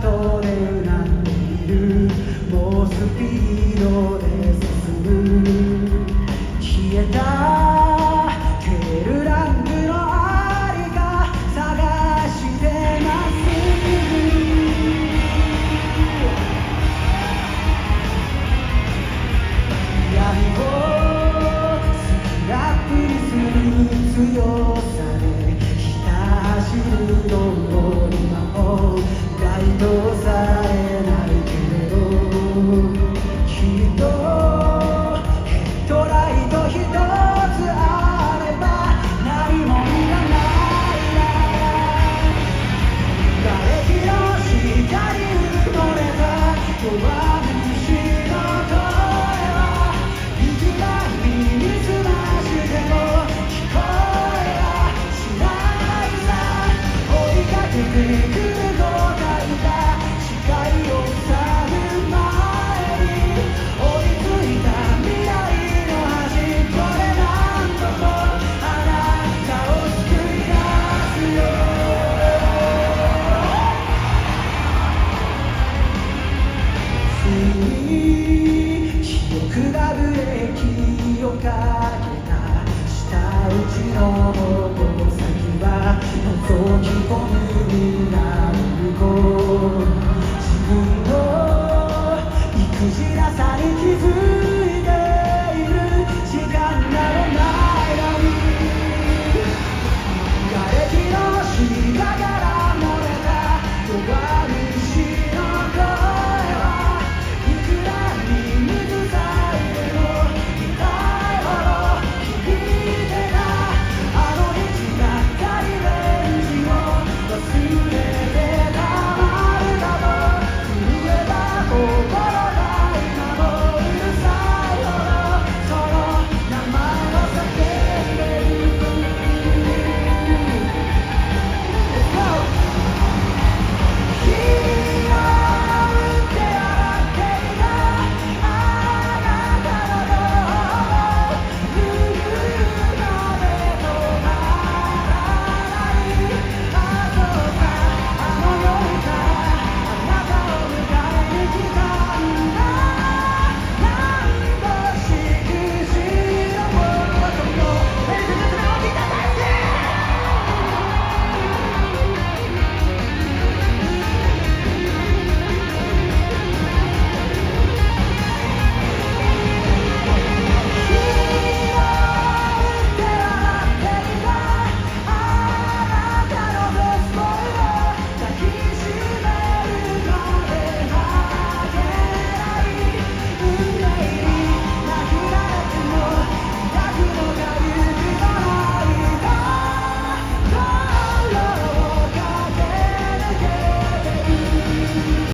後で恨んでいる。もうスピードで進む。消えたテールランプのありか探してます。闇をスキラップにする強さでひた走る道路に魔法街灯さえないけれど、きっとヘッドライト一つあれば何もいらないな。瓦礫の下に埋もれた弱虫の声は、いくら耳にすましても聞こえやしないさ。追いかけてくる五体が視界を塞ぐ前に、追いついた未来の端っこで何度もあなたを救い出すよ。ついに記憶がブレーキをかけた。舌打ちの矛先は覗き込む